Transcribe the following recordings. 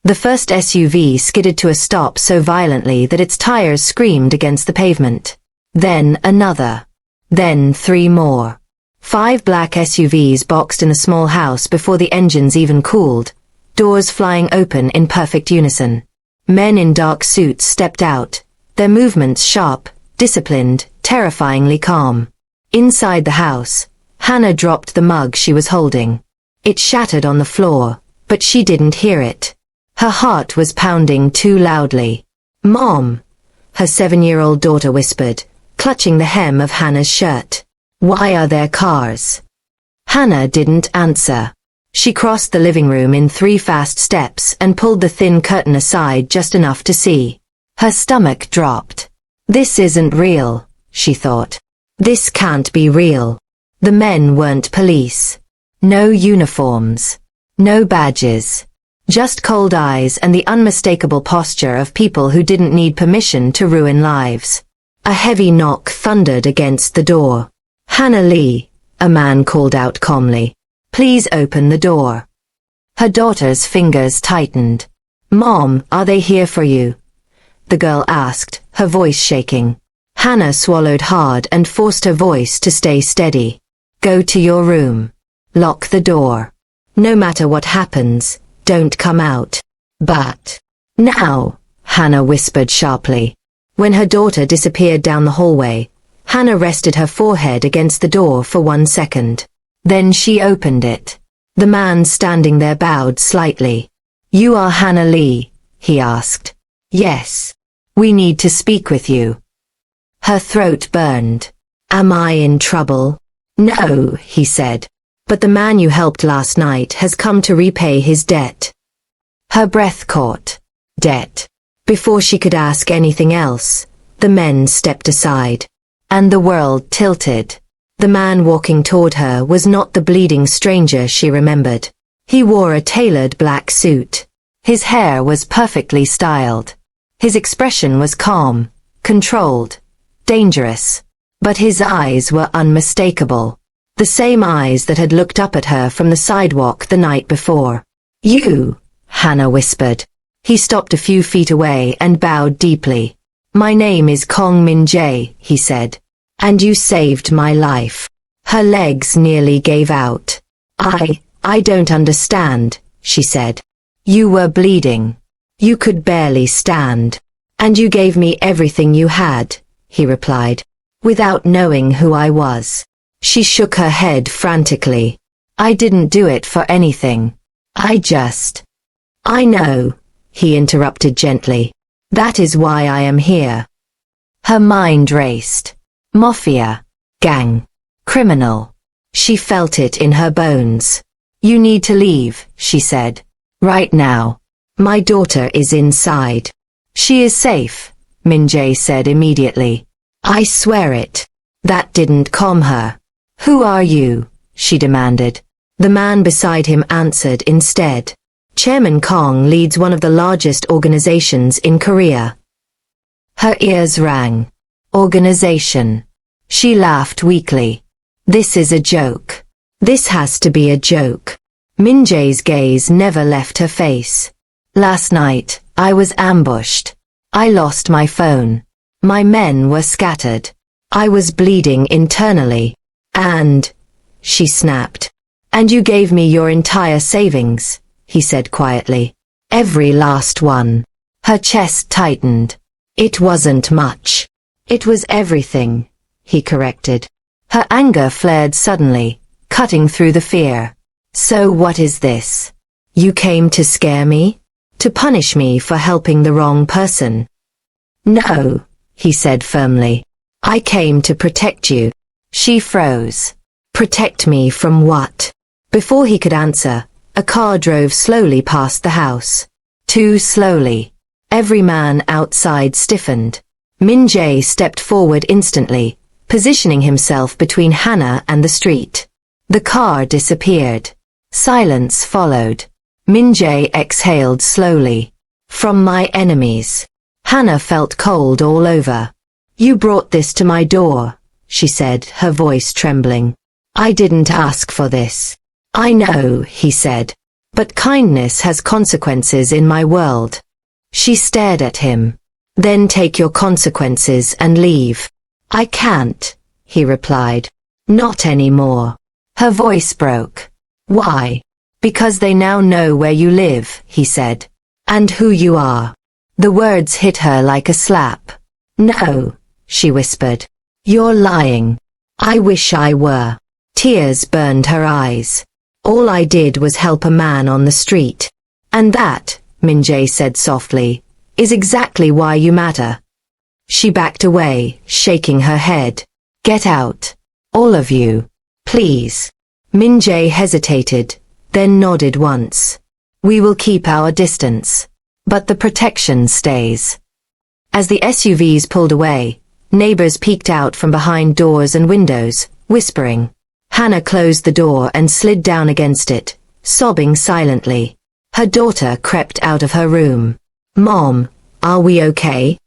The first SUV skidded to a stop so violently that its tires screamed against the pavement. Then another. Then 3 more. 5 black SUVs boxed in a small house before the engines even cooled, doors flying open in perfect unison. Men in dark suits stepped out, their movements sharp, disciplined, terrifyingly calm. Inside the house, Hannah dropped the mug she was holding. It shattered on the floor, but she didn't hear it. Her heart was pounding too loudly. "Mom," her 7-year-old daughter whispered, clutching the hem of Hannah's shirt. "Why are there cars?" Hannah didn't answer. She crossed the living room in 3 fast steps and pulled the thin curtain aside just enough to see. Her stomach dropped. This isn't real, she thought. This can't be real. The men weren't police. No uniforms. No badges. Just cold eyes and the unmistakable posture of people who didn't need permission to ruin lives. A heavy knock thundered against the door. "Hannah Lee," a man called out calmly. "Please open the door." Her daughter's fingers tightened. "Mom, are they here for you?" the girl asked, her voice shaking. Hannah swallowed hard and forced her voice to stay steady. "Go to your room. Lock the door. No matter what happens, don't come out." "But now," Hannah whispered sharply. When her daughter disappeared down the hallway, Hannah rested her forehead against the door for 1 second. Then she opened it. The man standing there bowed slightly. "You are Hannah Lee?" he asked. "Yes. We need to speak with you." Her throat burned. "Am I in trouble?" "No," he said. "But the man you helped last night has come to repay his debt." Her breath caught. Debt. Before she could ask anything else, the men stepped aside. And the world tilted. The man walking toward her was not the bleeding stranger she remembered. He wore a tailored black suit. His hair was perfectly styled. His expression was calm, controlled, dangerous. But his eyes were unmistakable. The same eyes that had looked up at her from the sidewalk the night before. "You," Hannah whispered. He stopped a few feet away and bowed deeply. "My name is Kong Min Jae," he said. "And you saved my life." Her legs nearly gave out. I don't understand," she said. "You were bleeding. You could barely stand. And you gave me everything you had," he replied, "without knowing who I was." She shook her head frantically. "I didn't do it for anything. I know," he interrupted gently. "That is why I am here." Her mind raced. Mafia. Gang. Criminal. She felt it in her bones. "You need to leave," she said. "Right now. My daughter is inside." "She is safe," Min Jae said immediately. "I swear it." That didn't calm her. "Who are you?" she demanded. The man beside him answered instead. "Chairman Kong leads one of the largest organizations in Korea." Her ears rang. Organization. She laughed weakly. "This is a joke. This has to be a joke." Min Jae's gaze never left her face. "Last night, I was ambushed. I lost my phone. My men were scattered. I was bleeding internally. And," she snapped. "And you gave me your entire savings," he said quietly. "Every last one." Her chest tightened. "It wasn't much. It was everything," he corrected. Her anger flared suddenly, cutting through the fear. "So what is this? You came to scare me? To punish me for helping the wrong person?" "No," he said firmly. "I came to protect you." She froze. "Protect me from what?" Before he could answer, a car drove slowly past the house. Too slowly. Every man outside stiffened. Min Jae stepped forward instantly, positioning himself between Hannah and the street. The car disappeared. Silence followed. Min Jae exhaled slowly. "From my enemies." Hannah felt cold all over. "You brought this to my door," she said, her voice trembling. "I didn't ask for this." "I know," he said. But kindness has consequences in my world. She stared at him. Then take your consequences and leave. I can't, he replied. Not anymore. Her voice broke. Why? Because they now know where you live, he said. And who you are. The words hit her like a slap. No, she whispered. You're lying. I wish I were. Tears burned her eyes. All I did was help a man on the street. And that, Min-jae said softly, is exactly why you matter. She backed away, shaking her head. Get out. All of you. Please. Min-jae hesitated, then nodded once. We will keep our distance. But the protection stays. As the SUVs pulled away, neighbors peeked out from behind doors and windows, whispering. Hannah closed the door and slid down against it, sobbing silently. Her daughter crept out of her room. Mom, are we okay?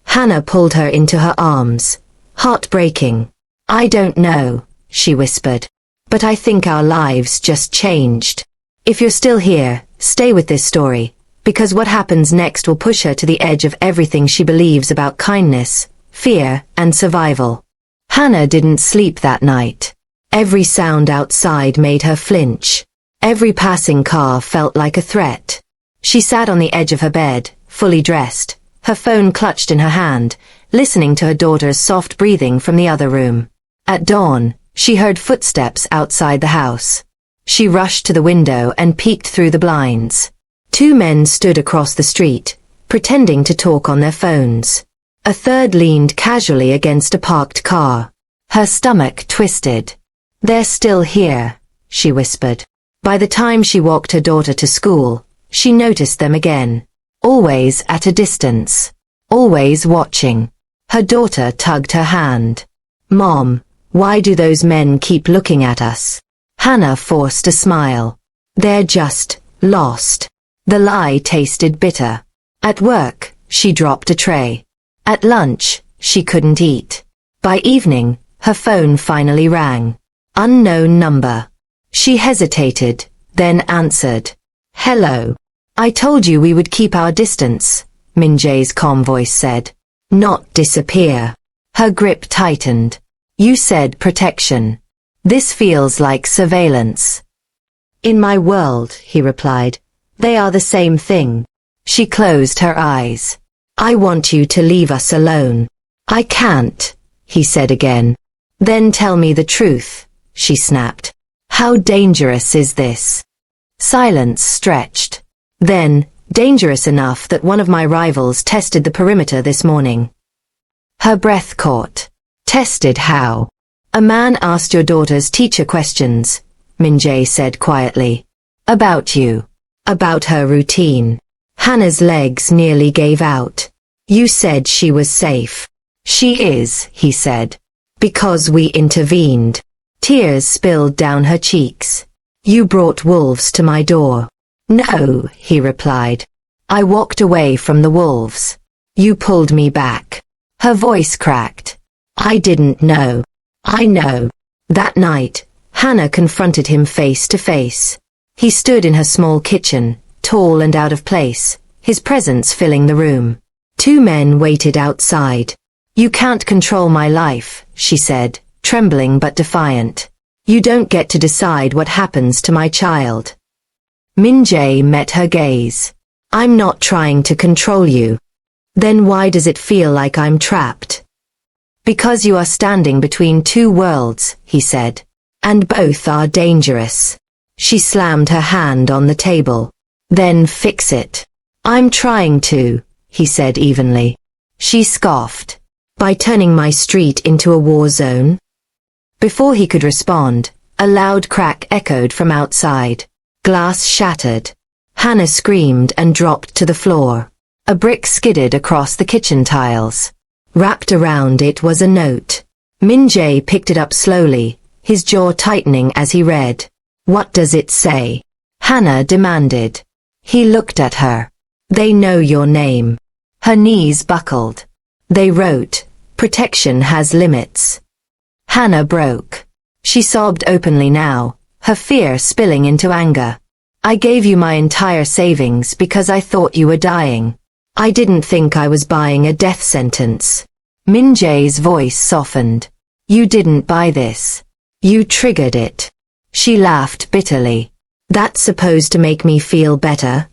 Hannah pulled her into her arms. Heartbreaking. I don't know, she whispered. But I think our lives just changed. If you're still here, stay with this story, because what happens next will push her to the edge of everything she believes about kindness, fear, and survival. Hannah didn't sleep that night. Every sound outside made her flinch. Every passing car felt like a threat. She sat on the edge of her bed, fully dressed, her phone clutched in her hand, listening to her daughter's soft breathing from the other room. At dawn, she heard footsteps outside the house. She rushed to the window and peeked through the blinds. Two men stood across the street, pretending to talk on their phones. A third leaned casually against a parked car. Her stomach twisted. They're still here, she whispered. By the time she walked her daughter to school, she noticed them again. Always at a distance. Always watching. Her daughter tugged her hand. Mom, why do those men keep looking at us? Hannah forced a smile. They're just lost. The lie tasted bitter. At work, she dropped a tray. At lunch, she couldn't eat. By evening, her phone finally rang. Unknown number. She hesitated, then answered. Hello. I told you we would keep our distance, Min-jae's calm voice said. Not disappear. Her grip tightened. You said protection. This feels like surveillance. In my world, he replied, they are the same thing. She closed her eyes. I want you to leave us alone. I can't, he said again. Then tell me the truth, she snapped. How dangerous is this? Silence stretched. Then, dangerous enough that one of my rivals tested the perimeter this morning. Her breath caught. Tested how? A man asked your daughter's teacher questions, Min-jae said quietly. About you. About her routine. Hannah's legs nearly gave out. You said she was safe. She is, he said. Because we intervened. Tears spilled down her cheeks. You brought wolves to my door. No, he replied. I walked away from the wolves. You pulled me back. Her voice cracked. I didn't know. I know. That night, Hannah confronted him face to face. He stood in her small kitchen, tall and out of place, his presence filling the room. Two men waited outside. You can't control my life, she said, trembling but defiant. You don't get to decide what happens to my child. Min-jae met her gaze. I'm not trying to control you. Then why does it feel like I'm trapped? Because you are standing between two worlds, he said. And both are dangerous. She slammed her hand on the table. Then fix it. I'm trying to, he said evenly. She scoffed. By turning my street into a war zone? Before he could respond, a loud crack echoed from outside. Glass shattered. Hannah screamed and dropped to the floor. A brick skidded across the kitchen tiles. Wrapped around it was a note. Min-jae picked it up slowly, his jaw tightening as he read. What does it say? Hannah demanded. He looked at her. They know your name. Her knees buckled. They wrote, protection has limits. Hannah broke. She sobbed openly now, her fear spilling into anger. I gave you my entire savings because I thought you were dying. I didn't think I was buying a death sentence. Min Jae's voice softened. You didn't buy this. You triggered it. She laughed bitterly. That's supposed to make me feel better?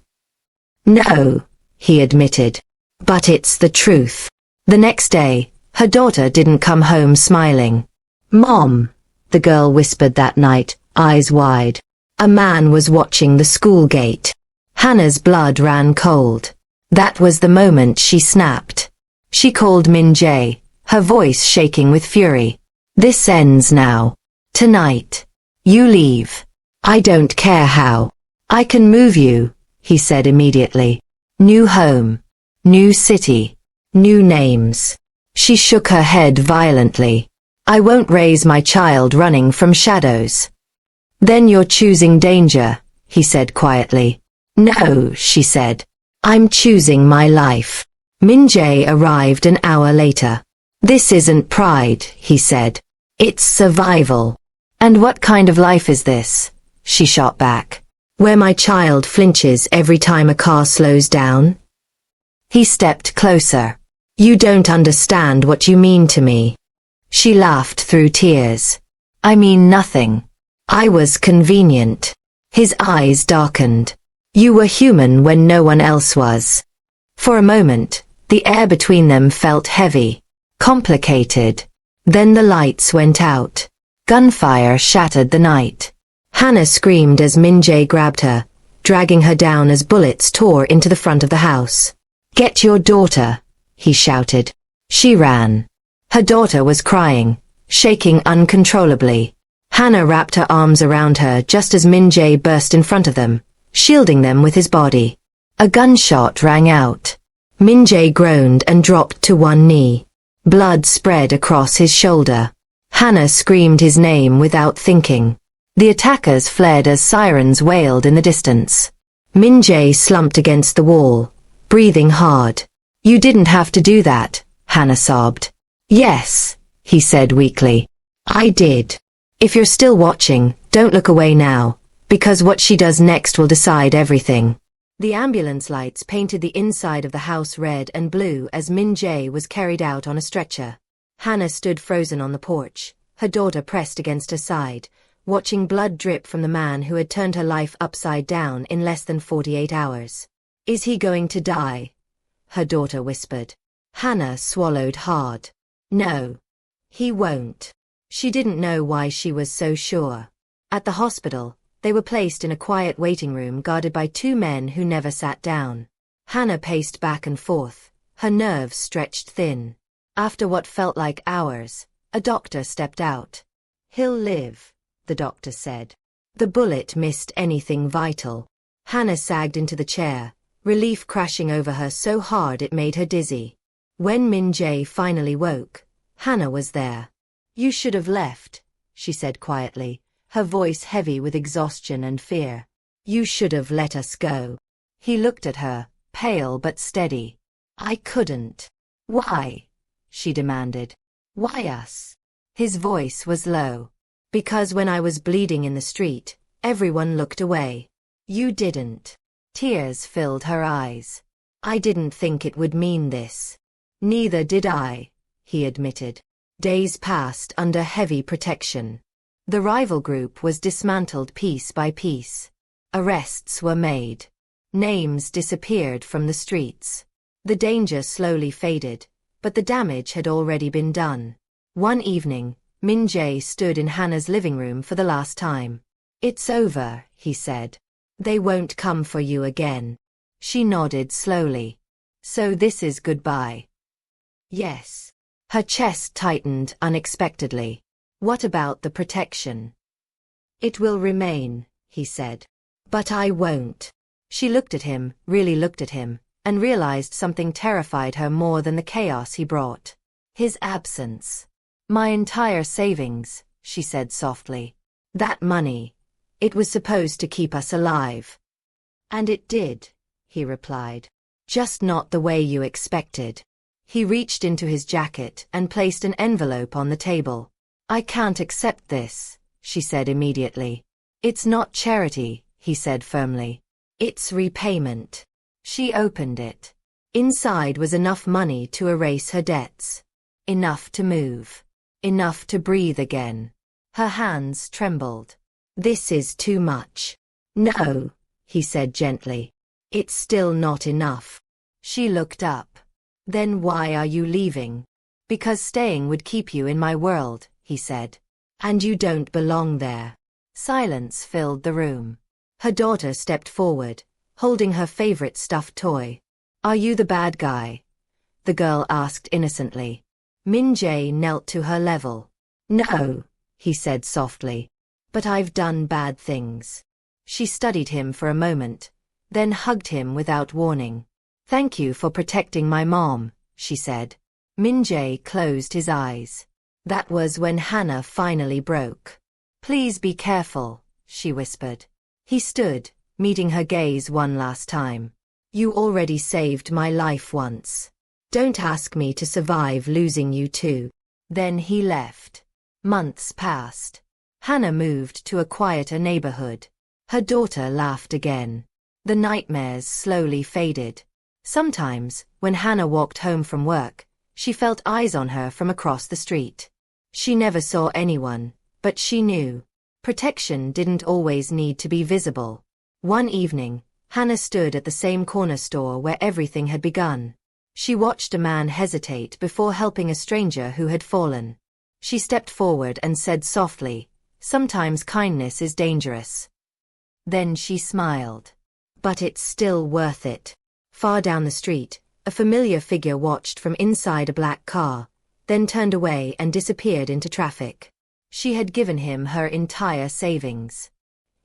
No, he admitted. But it's the truth. The next day, her daughter didn't come home smiling. Mom, the girl whispered that night, eyes wide. A man was watching the school gate. Hannah's blood ran cold. That was the moment she snapped. She called Min Jae, her voice shaking with fury. This ends now. Tonight. You leave. I don't care how. I can move you, he said immediately. New home. New city. New names. She shook her head violently. I won't raise my child running from shadows. Then you're choosing danger, he said quietly. No, she said. I'm choosing my life. Min Jae arrived an hour later. This isn't pride, he said. It's survival. And what kind of life is this? She shot back. Where my child flinches every time a car slows down? He stepped closer. You don't understand what you mean to me. She laughed through tears. I mean nothing. I was convenient. His eyes darkened. You were human when no one else was. For a moment, the air between them felt heavy, complicated. Then the lights went out. Gunfire shattered the night. Hannah screamed as Min Jae grabbed her, dragging her down as bullets tore into the front of the house. Get your daughter, he shouted. She ran. Her daughter was crying, shaking uncontrollably. Hannah wrapped her arms around her just as Min Jae burst in front of them, shielding them with his body. A gunshot rang out. Min Jae groaned and dropped to one knee. Blood spread across his shoulder. Hannah screamed his name without thinking. The attackers fled as sirens wailed in the distance. Min Jae slumped against the wall, breathing hard. You didn't have to do that, Hannah sobbed. Yes, he said weakly. I did. If you're still watching, don't look away now, because what she does next will decide everything. The ambulance lights painted the inside of the house red and blue as Min Jae was carried out on a stretcher. Hannah stood frozen on the porch, her daughter pressed against her side, watching blood drip from the man who had turned her life upside down in less than 48 hours. Is he going to die? Her daughter whispered. Hannah swallowed hard. No. He won't. She didn't know why she was so sure. At the hospital, they were placed in a quiet waiting room guarded by two men who never sat down. Hannah paced back and forth, her nerves stretched thin. After what felt like hours, a doctor stepped out. He'll live, the doctor said. The bullet missed anything vital. Hannah sagged into the chair, relief crashing over her so hard it made her dizzy. When Min Jae finally woke, Hannah was there. You should have left, she said quietly, her voice heavy with exhaustion and fear. You should have let us go. He looked at her, pale but steady. I couldn't. Why? She demanded. Why us? His voice was low. Because when I was bleeding in the street, everyone looked away. You didn't. Tears filled her eyes. I didn't think it would mean this. Neither did I, he admitted. Days passed under heavy protection. The rival group was dismantled piece by piece. Arrests were made. Names disappeared from the streets. The danger slowly faded, but the damage had already been done. One evening, Min Jae stood in Hannah's living room for the last time. It's over, he said. They won't come for you again. She nodded slowly. So this is goodbye. Yes. Her chest tightened unexpectedly. What about the protection? It will remain, he said. But I won't. She looked at him, really looked at him, and realized something terrified her more than the chaos he brought. His absence. My entire savings, she said softly. That money. It was supposed to keep us alive. And it did, he replied. Just not the way you expected. He reached into his jacket and placed an envelope on the table. I can't accept this, she said immediately. It's not charity, he said firmly. It's repayment. She opened it. Inside was enough money to erase her debts. Enough to move. Enough to breathe again. Her hands trembled. This is too much. No, he said gently. It's still not enough. She looked up. Then why are you leaving? Because staying would keep you in my world, he said. And you don't belong there. Silence filled the room. Her daughter stepped forward, holding her favorite stuffed toy. Are you the bad guy? The girl asked innocently. Min-jae knelt to her level. No, he said softly. But I've done bad things. She studied him for a moment, then hugged him without warning. Thank you for protecting my mom, she said. Min-jae closed his eyes. That was when Hannah finally broke. Please be careful, she whispered. He stood, meeting her gaze one last time. You already saved my life once. Don't ask me to survive losing you too. Then he left. Months passed. Hannah moved to a quieter neighborhood. Her daughter laughed again. The nightmares slowly faded. Sometimes, when Hannah walked home from work, she felt eyes on her from across the street. She never saw anyone, but she knew. Protection didn't always need to be visible. One evening, Hannah stood at the same corner store where everything had begun. She watched a man hesitate before helping a stranger who had fallen. She stepped forward and said softly, "Sometimes kindness is dangerous." Then she smiled. But it's still worth it. Far down the street, a familiar figure watched from inside a black car, then turned away and disappeared into traffic. She had given him her entire savings.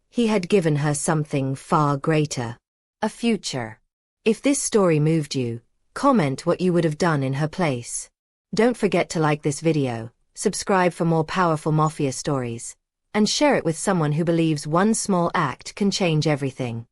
He had given her something far greater. A future. If this story moved you, comment what you would have done in her place. Don't forget to like this video, subscribe for more powerful Mafia stories, and share it with someone who believes one small act can change everything.